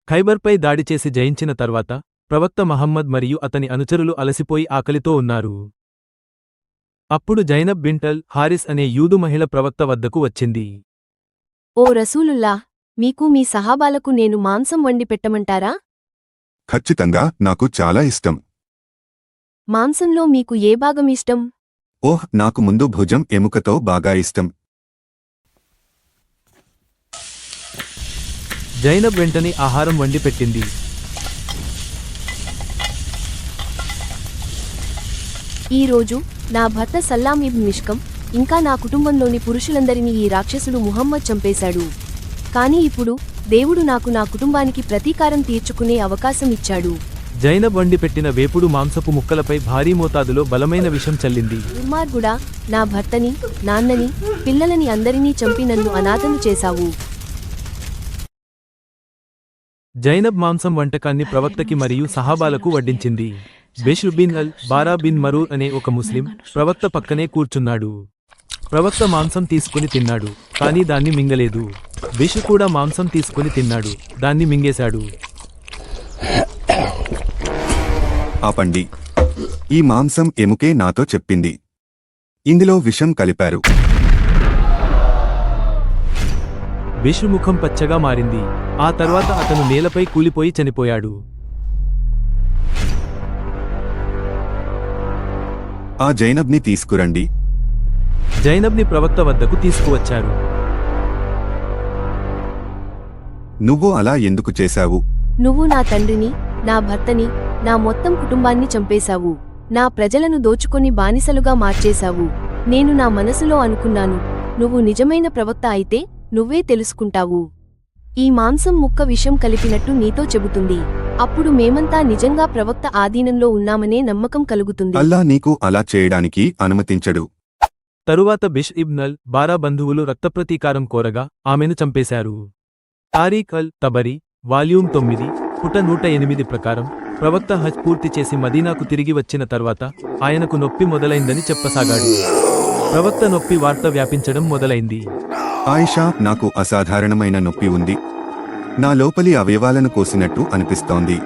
ఖైబర్పై దాడి చేసి జయించిన తర్వాత ప్రవక్త మహమ్మద్ మరియు అతని అనుచరులు అలసిపోయి ఆకలితో ఉన్నారు. అప్పుడు జైనబ్ బింట్ అల్ హారిస్ అనే యూదు మహిళ ప్రవక్త వద్దకు వచ్చింది. ఓ రసూలుల్లాహ్, మీకు మీ సహాబాలకు నేను మాంసం వండి పెట్టమంటారా? ఖచ్చితంగా, నాకు చాలా ఇష్టం. మాంసంలో మీకు ఏ భాగం ఇష్టం? ఓహ్, నాకు ముందు భుజం ఎముకతో బాగా ఇష్టం. జైనబ్ వెంటనే ఆహారం వండి పెట్టింది. ఈరోజు నా భర్త సల్లాం ఇబ్న్ మిష్కం ఇంకా నా కుటుంబంలోని పురుషులందరినీ ఈ రాక్షసుడు ముహమ్మద్ చంపేశాడు. కాని ఇప్పుడు దేవుడు నాకు నా కుటుంబానికి ప్రతీకారం తీర్చుకునే అవకాశం ఇచ్చాడు. జైనబ్ వండి పెట్టిన వేపుడు మాంసపు ముక్కలపై భారీ మోతాదులో బలమైన విషం చల్లింది. దుర్మార్గుడా, నా భర్తని, నాన్నని, పిల్లలని అందరినీ చంపి నన్ను అనాథను చేశావు. జైనబ్ మాంసం వంటకాన్ని ప్రవక్తకి మరియు సహాబాలకు వడ్డించింది. బిష్ర్ బిన్ అల్ బారా బిన్ మరూర్ అనే ఒక ముస్లిం ప్రవక్త పక్కనే కూర్చున్నాడు. ప్రవక్త మాంసం తీసుకుని తిన్నాడు, కానీ దాన్ని మింగలేదు. బిష్ర్ కూడా మాంసం తీసుకుని తిన్నాడు, దాన్ని మింగేశాడు. ఆపండి, ఈ మాంసం ఎముకే నాతో చెప్పింది. ఇందులో విషం కలిపారు. బిష్ర్ ముఖం పచ్చగా మారింది. ఆ తర్వాత అతను నేలపై కూలిపోయి చనిపోయాడు. ఆ జైనబ్ని తీసుకురండి. జైనబ్ని ప్రవక్త వద్దకు తీసుకువచ్చారు. నువ్వు అలా ఎందుకు చేశావు? నువ్వు నా తండ్రిని, నా భర్తని, నా మొత్తం కుటుంబాన్ని చంపేశావు. నా ప్రజలను దోచుకొని బానిసలుగా మార్చేశావు. నేను నా మనసులో అనుకున్నాను, నువ్వు నిజమైన ప్రవక్త అయితే నువ్వే తెలుసుకుంటావు. ఈ మాంసం ముక్క విషం కలిపినట్టు నీతో చెబుతుంది. అప్పుడు మేమంతా నిజంగా ప్రవక్త ఆధీనంలో ఉన్నామనే నమ్మకం కలుగుతుంది. అల్లా నీకు అలా చేయడానికి అనుమతించడు. తరువాత బిష్ర్ ఇబ్న్ అల్ బారా బంధువులు రక్తప్రతీకారం కోరగా ఆమెను చంపేశారు. తారీఖ్ అల్ తబరీ, వాల్యూమ్ 9, పుట 108 ప్రకారం ప్రవక్త హజ్ పూర్తి చేసి మదీనాకు తిరిగి వచ్చిన తర్వాత ఆయనకు నొప్పి మొదలైందని చెప్పసాగాడు. ప్రవక్త నొప్పి వార్త వ్యాపించడం మొదలైంది. ఆయిషా, నాకు అసాధారణమైన నొప్పి ఉంది. నా లోపలి అవయవాలను కోసినట్టు అనిపిస్తోంది.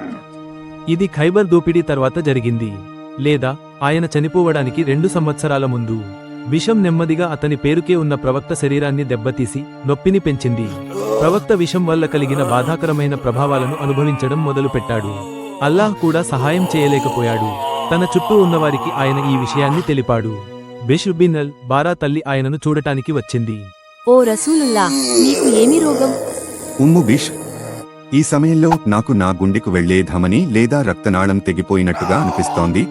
ఇది ఖైబర్ దోపిడీ తర్వాత జరిగింది, లేదా ఆయన చనిపోవడానికి 2 సంవత్సరాల ముందు. విషం నెమ్మదిగా అతని పేరుకే ఉన్న ప్రవక్త శరీరాన్ని దెబ్బతీసి నొప్పిని పెంచింది. ప్రవక్త విషం వల్ల కలిగిన బాధాకరమైన ప్రభావాలను అనుభవించడం మొదలుపెట్టాడు. అల్లాహ్ కూడా సహాయం చేయలేకపోయాడు. తన చుట్టూ ఉన్నవారికి ఆయన ఈ విషయాన్ని తెలిపాడు. బిష్ర్ బిన్ అల్ బారా తల్లి ఆయనను చూడటానికి వచ్చింది. ఓ రసూలుల్లాహ్, నీకు ఏమి రోగం? ఉమ్ము బిష్, ఈ సమయంలో నాకు నా గుండెకు వెళ్లే ధమని లేదా రక్తనాళం తెగిపోయినట్టుగా అనిపిస్తోంది.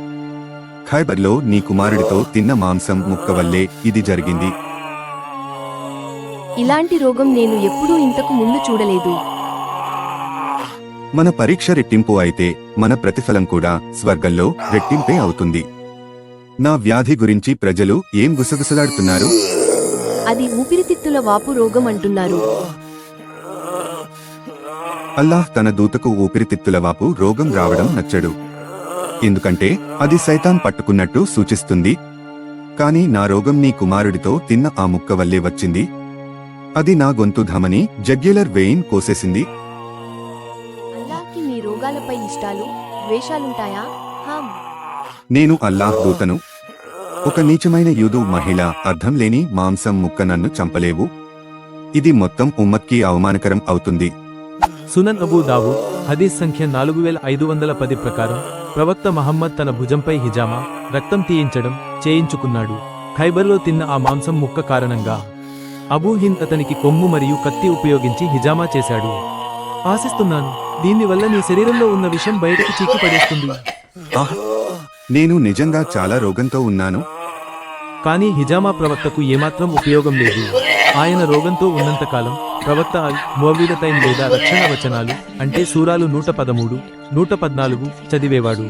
ఖైబర్లో నీ కుమారుడితో తిన్న మాంసం ముక్క వల్లే ఇది జరిగింది. ఇలాంటి రోగం నేను ఎప్పుడూ ఇంతకు ముందు చూడలేదు. మన పరీక్ష రెట్టింపు అయితే మన ప్రతిఫలం కూడా స్వర్గంలో రెట్టింపే అవుతుంది. నా వ్యాధి గురించి ప్రజలు ఏం గుసగుసలాడుతున్నారు? అది ఊపిరితిత్తుల వాపు రోగం అంటున్నారు. అల్లాహ్ తన దూతకు ఊపిరితిత్తుల వాపు రోగం రావడం నచ్చడు. ఎందుకంటే అది సైతాన్ పట్టుకున్నట్టు సూచిస్తుంది. కాని నా రోగం నీ కుమారుడితో తిన్న ఆ ముక్క వల్లే వచ్చింది. అది నా గొంతు ధమని జగ్యులర్ వెయిన్ కోసేసింది. అల్లాహ్కి మీ రోగాలపై ఇష్టాలు, ద్వేషాలుంటాయా? హాం. నేను అల్లాహ్ దూతను. ఒక నీచమైన యూదు మహిళ అర్థం లేని మాంసం ముక్క నన్ను చంపలేవు. ఇది మొత్తం ఉమ్మత్కి అవమానకరం అవుతుంది. సునన్ అబూ దావూద్ హదీస్ సంఖ్య 4510 ప్రకారం ప్రవక్త మహమ్మద్ తన భుజంపై హిజామా, రక్తం తీయించడం చేయించుకున్నాడు. ఖైబర్లో తిన్న ఆ మాంసం ముక్క కారణంగా. అబూ హింద్ అతనికి కొమ్ము మరియు కత్తి ఉపయోగించి హిజామా చేశాడు. ఆశిస్తున్నాను, దీనివల్ల నీ శరీరంలో ఉన్న విషం బయటకు చీకి పడేస్తుంది. ఆహ్, నేను నిజంగా చాలా రోగంతో ఉన్నాను. కానీ హిజామా ప్రవక్తకు ఏమాత్రం ఉపయోగం లేదు. ఆయన రోగంతో ఉన్నంతకాలం ప్రవక్త అల్ ముఅవ్విదతైన్ లేదా రక్షణ వచనాలు అంటే సూరాలు 113, 114 చదివేవాడు.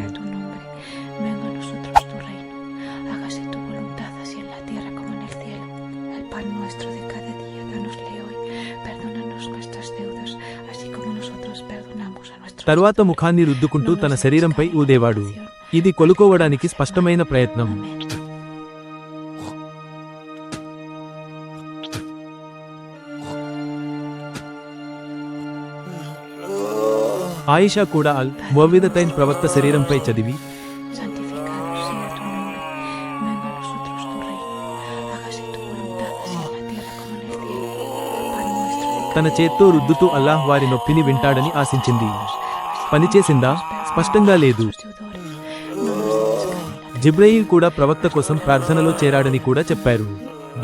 తరువాత ముఖాన్ని రుద్దుకుంటూ తన శరీరంపై ఊదేవాడు. ఇది కొలుకోవడానికి స్పష్టమైన ప్రయత్నం. ఆయిషా కూడా అల్ మువ్విదతైన్ ప్రవక్త శరీరంపై చదివి santificado sea tu nombre, venga a nosotros tu reino, hágase tu voluntad así en la tierra como en el cielo. Pan nuestro de తన చేత్తో రుద్దుతూ అల్లాహ్ వారి నొప్పిని వింటాడని ఆశించింది. పనిచేసిందా? స్పష్టంగా లేదు. జిబ్రయీల్ కూడా ప్రవక్త కోసం ప్రార్థనలో చేరాడని కూడా చెప్పారు.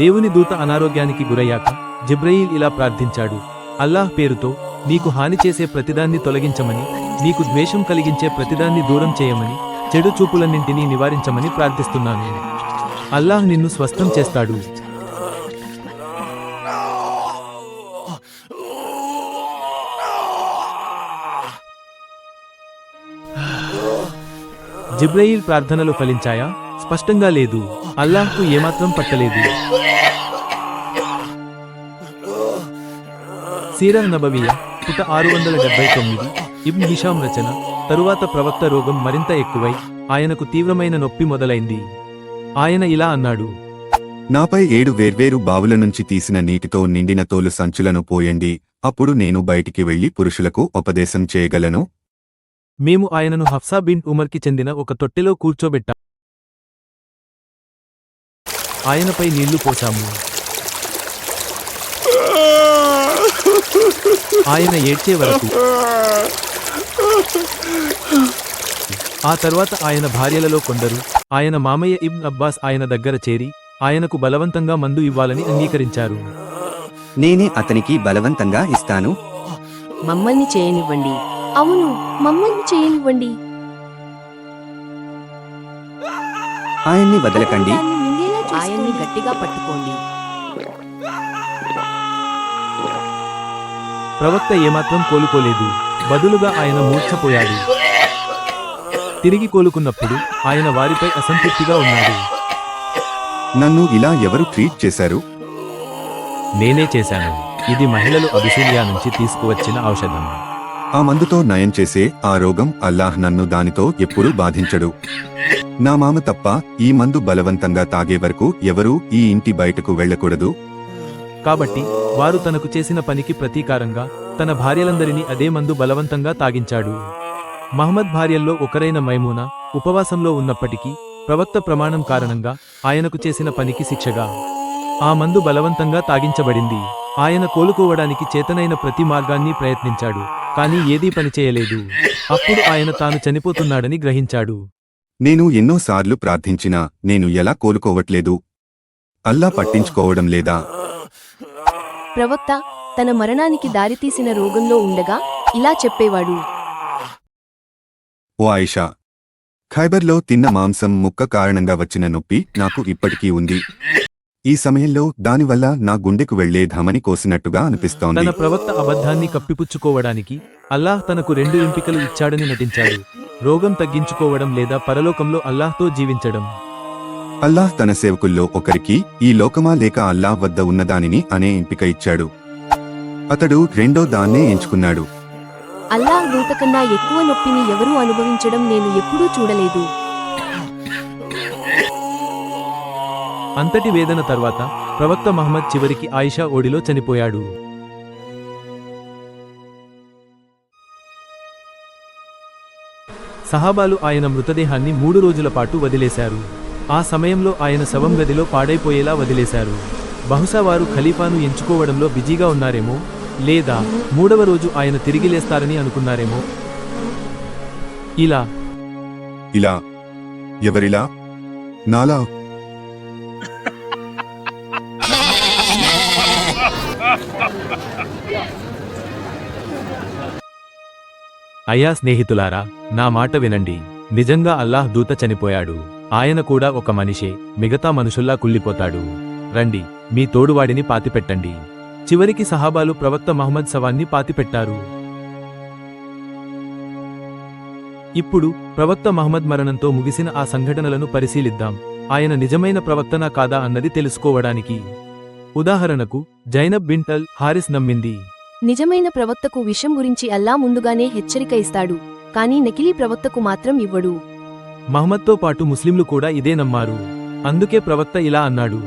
దేవుని దూత అనారోగ్యానికి గురయ్యాక జిబ్రయీల్ ఇలా ప్రార్థించాడు: అల్లాహ్ పేరుతో నీకు హాని చేసే ప్రతిదాన్ని తొలగించమని, నీకు ద్వేషం కలిగించే ప్రతిదాన్ని దూరం చేయమని, చెడు చూపులన్నింటినీ నివారించమని ప్రార్థిస్తున్నాను. అల్లాహ్ నిన్ను స్వస్థం చేస్తాడు. జిబ్రయీల్ ప్రార్థనలు ఫలించాయా? స్పష్టంగా లేదు. అల్లాహ్కు ఏమాత్రం పట్టలేదు. సీరహ్ నబవియా పుట 679 ఇబ్న్ హిషాం రచన. తరువాత ప్రవక్త రోగం మరింత ఎక్కువై ఆయనకు తీవ్రమైన నొప్పి మొదలైంది. ఆయన ఇలా అన్నాడు: నాపై 7 వేర్వేరు బావుల నుంచి తీసిన నీటితో నిండిన తోలు సంచులను పోయండి, అప్పుడు నేను బయటికి వెళ్లి పురుషులకు ఉపదేశం చేయగలను. మేము ఆయనను హఫ్సా బిన్ ఉమర్కి చెందిన ఒక తొట్టెలో కూర్చోబెట్టాం. ఆయనపై నీళ్లు పోశాము. ఆయన ఏడ్చే వరకు. ఆ తర్వాత ఆయన భార్యలలో కొందరు, ఆయన మామయ్య ఇబ్న్ అబ్బాస్ ఆయన దగ్గర చేరి ఆయనకు బలవంతంగా మందు ఇవ్వాలని అంగీకరించారు. నేనే అతనికి బలవంతంగా ఇస్తాను. మమ్మల్ని చేయనివ్వండి. అవును, మమ్మల్ని చేయనివ్వండి. ఆయన్ని వదలకండి. ఆయన్ని గట్టిగా పట్టుకోండి. ప్రవక్త ఏమాత్రం కోలుకోలేదు. బదులుగా ఆయన మూర్ఛపోయాడు. తిరిగి కోలుకున్నప్పుడు ఆయన వారిపై అసంతృప్తిగా ఉన్నాడు. నన్ను ఇలా ఎవరు ట్రీట్ చేశారు? నేనే చేశాను. ఇది మహిళలు అబిసినియా నుంచి తీసుకువచ్చిన ఔషధం. ఆ మందుతో నయం చేసే ఆ రోగం అల్లాహ్ నన్ను దానితో ఎప్పుడూ బాధించడు. నా మామ తప్ప ఈ మందు బలవంతంగా తాగే వరకు ఎవరూ ఈ ఇంటి బయటకు వెళ్ళకూడదు. కాబట్టి వారు తనకు చేసిన పనికి ప్రతీకారంగా తన భార్యలందరినీ అదే మందు బలవంతంగా తాగించాడు. మహమ్మద్ భార్యల్లో ఒకరైన మైమూనా ఉపవాసంలో ఉన్నప్పటికీ ప్రవక్త ప్రమాణం కారణంగా ఆయనకు చేసిన పనికి శిక్షగా ఆ మందు బలవంతంగా తాగించబడింది. ఆయన కోలుకోవడానికి చేతనైన ప్రతి మార్గాన్ని ప్రయత్నించాడు, కానీ ఏదీ పనిచేయలేదు. అప్పుడు ఆయన తాను చనిపోతున్నాడని గ్రహించాడు. నేను ఎన్నోసార్లు ప్రార్థించినా నేను ఎలా కోలుకోవట్లేదు? అల్లా పట్టించుకోవడం లేదా? ప్రవక్త తన మరణానికి దారితీసిన రోగంలో ఉండగా ఇలా చెప్పేవాడు: ఓ ఆయిషా, ఖైబర్లో తిన్న మాంసం ముక్క కారణంగా వచ్చిన నొప్పి నాకు ఇప్పటికీ ఉంది. ఈ సమయంలో దానివల్ల నా గుండెకు వెళ్లే ధమని కోసినట్టుగా అనిపిస్తోంది. తన ప్రవక్త అబద్ధాన్ని కప్పిపుచ్చుకోవడానికి అల్లాహ్ తనకు 2 ఎంపికలు ఇచ్చాడని నటించాడు: రోగం తగ్గించుకోవడం లేదా పరలోకంలో అల్లాహ్తో జీవించడం. అల్లాహ్ తన సేవకుల్లో ఒకరికి ఈ లోకమా లేక అల్లాహ్ వద్ద ఉన్నదానిని అనే ఎంపిక ఇచ్చాడు. అతడు రెండో దాన్నే ఎంచుకున్నాడు. అల్లాహ్ దూత కన్నా ఎక్కువ నొప్పిని ఎవరూ అనుభవించడం నేను ఎప్పుడూ చూడలేదు. అంతటి వేదన తర్వాత ప్రవక్త మహమ్మద్ చివరికి ఆయిషా ఓడిలో చనిపోయాడు. సహాబాలు ఆయన మృతదేహాన్ని 3 రోజుల పాటు వదిలేశారు. ఆ సమయంలో ఆయన శవం గదిలో పాడైపోయేలా వదిలేశారు. బహుశా వారు ఖలీఫాను ఎంచుకోవడంలో బిజీగా ఉన్నారేమో, లేదా 3వ రోజు ఆయన తిరిగి లేస్తారని అనుకున్నారేమో. ఇలా ఎవరిలా? నాలా? అయ్యా స్నేహితులారా, నా మాట వినండి. నిజంగా అల్లాహ్ దూత చనిపోయాడు. ఆయన కూడా ఒక మనిషే, మిగతా మనుషుల్లా కుళ్ళిపోతాడు. రండి, మీ తోడువాడిని పాతిపెట్టండి. చివరికి సహాబాలు ప్రవక్త మహమ్మద్ శవాన్ని పాతిపెట్టారు. ఇప్పుడు ప్రవక్త మహమ్మద్ మరణంతో ముగిసిన ఆ సంఘటనలను పరిశీలిద్దాం. ఆయన నిజమైన ప్రవక్తనా కాదా అన్నది తెలుసుకోవడానికి. ఉదాహరణకు జైనబ్ బింట్ అల్ హారిస్ నమ్మింది. నిజమైన ప్రవక్తకు విషయం గురించి అల్లా ముందుగానే హెచ్చరిక ఇస్తాడు, కానీ నకిలీ ప్రవక్తకు మాత్రం ఇవ్వడు. మహమ్మద్తో పాటు ముస్లింలు కూడా ఇదే నమ్మారు. అందుకే ప్రవక్త ఇలా అన్నాడు: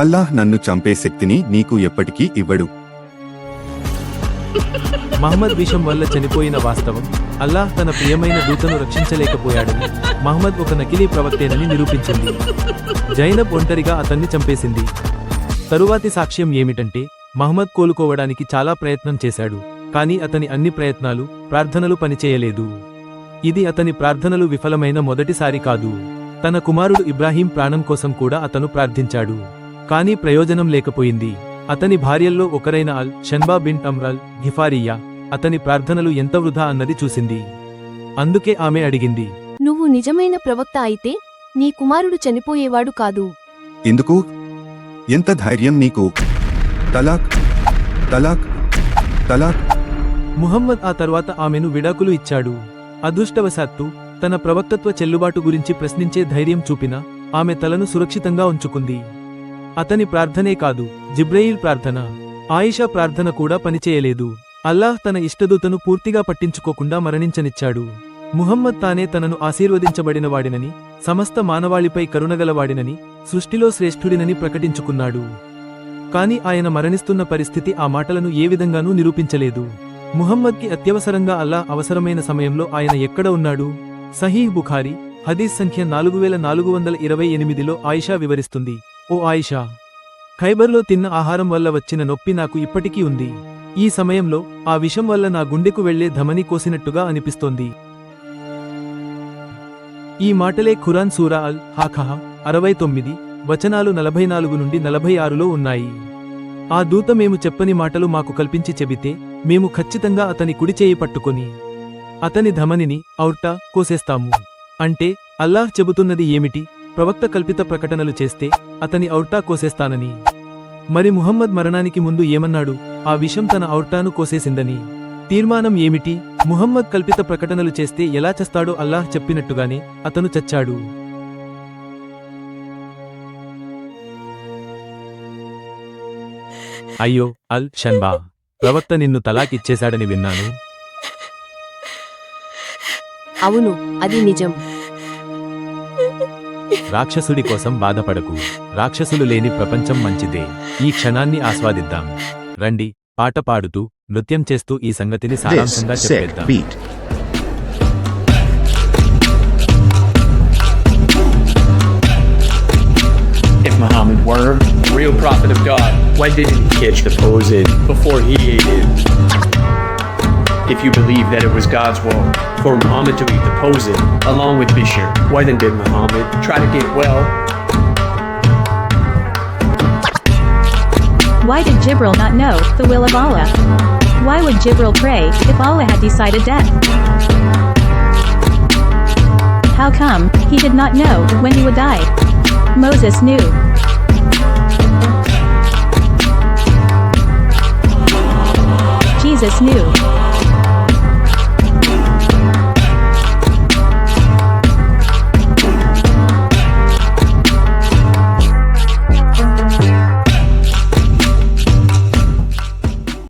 అల్లాహ్ నన్ను చంపే శక్తిని నీకు ఎప్పటికీ ఇవ్వడు. మహమ్మద్ విషం వల్ల చనిపోయిన వాస్తవం, అల్లాహ్ తన ప్రియమైన దూతను రక్షించలేకపోయాడని, మహమ్మద్ ఒక నకిలీ ప్రవక్తేనని నిరూపించింది. జైనబ్ ఒంటరిగా అతన్ని చంపేసింది. తరువాతి సాక్ష్యం ఏమిటంటే, మహమ్మద్ కోలుకోవడానికి చాలా ప్రయత్నం చేశాడు, కానీ అతని అన్ని ప్రయత్నాలు, ప్రార్థనలు పనిచేయలేదు. ఇది అతని ప్రార్థనలు విఫలమైన మొదటిసారి కాదు. తన కుమారుడు ఇబ్రాహీం ప్రాణం కోసం కూడా అతను ప్రార్థించాడు, కానీ ప్రయోజనం లేకపోయింది. అతని భార్యల్లో ఒకరైన అల్ షన్బా బిన్ అమ్రల్ గిఫారియా అతని ప్రార్థనలు ఎంత వృధా అన్నది చూసింది. అందుకే ఆమె అడిగింది, నువ్వు నిజమైన ప్రవక్త అయితే నీ కుమారుడు చనిపోయేవాడు కాదు. ఎందుకు? ఎంత ధైర్యం నీకు? తలాక్ తలాక్ తలాక్. ముహమ్మద్ ఆ తర్వాత ఆమెను విడాకులు ఇచ్చాడు. అదృష్టవశాత్తు తన ప్రవక్తత్వ చెల్లుబాటు గురించి ప్రశ్నించే ధైర్యం చూపిన ఆమె తలను సురక్షితంగా ఉంచుకుంది. అతని ప్రార్థనే కాదు, జిబ్రయీల్ ప్రార్థన, ఆయిషా ప్రార్థన కూడా పనిచేయలేదు. అల్లాహ్ తన ఇష్టదూతను పూర్తిగా పట్టించుకోకుండా మరణించనిచ్చాడు. ముహమ్మద్ తానే తనను ఆశీర్వదించబడినవాడినని, సమస్త మానవాళిపై కరుణగలవాడినని, సృష్టిలో శ్రేష్ఠుడినని ప్రకటించుకున్నాడు. కాని ఆయన మరణిస్తున్న పరిస్థితి ఆ మాటలను ఏ విధంగానూ నిరూపించలేదు. ముహమ్మద్కి అత్యవసరంగా అల్లాహ్ అవసరమైన సమయంలో ఆయన ఎక్కడ ఉన్నాడు? సహీహ్ బుఖారీ హదీస్ సంఖ్య 4428లో ఆయిషా వివరిస్తుంది, ఓ ఆయిషా, ఖైబర్లో తిన్న ఆహారం వల్ల వచ్చిన నొప్పి నాకు ఇప్పటికీ ఉంది. ఈ సమయంలో ఆ విషం వల్ల నా గుండెకు వెళ్లే ధమని కోసినట్టుగా అనిపిస్తోంది. ఈ మాటలే ఖురాన్ సూరా అల్ హాఖహ 69 వచనాలు 44 నుండి 46లో ఉన్నాయి. ఆ దూత మేము చెప్పని మాటలు మాకు కల్పించి చెబితే మేము ఖచ్చితంగా అతని కుడిచేయి పట్టుకొని అతని ధమనిని ఔర్టా కోసేస్తాము. అంటే అల్లాహ్ చెబుతున్నది ఏమిటి? ప్రవక్త కల్పిత ప్రకటనలు చేస్తే అతని ఔర్టా కోసేస్తానని. మరి ముహమ్మద్ మరణానికి ముందు ఏమన్నాడు? ఆ విషం తన ఔర్టాను కోసేసిందని. తీర్మానం ఏమిటి? ముహమ్మద్ కల్పిత ప్రకటనలు చేస్తే ఎలా చస్తాడో అల్లాహ్ చెప్పినట్టుగానే అతను చచ్చాడు. అయ్యో అల్ షన్బా, ప్రవక్త నిన్ను తలాకిచ్చేశాడని విన్నాను. అవును, అది నిజం. రాక్షసుడి కోసం బాధపడకు. రాక్షసులు లేని ప్రపంచం మంచిదే. ఈ క్షణాన్ని ఆస్వాదిద్దాం. రండి, పాట పాడుతూ నృత్యం చేస్తూ ఈ సంగతిని This సారాంశంగా sick చెప్పేద్దాం. beat. If Muhammad were the real prophet of God, why didn't he catch the poison before he ate it? If you believe that it was God's will for Muhammad to eat the poison along with Bishr, why then did Muhammad try to get well? Why did Jibril not know the will of Allah? Why would Jibril pray if Allah had decided death? How come he did not know when he would die? Moses knew. Jesus knew.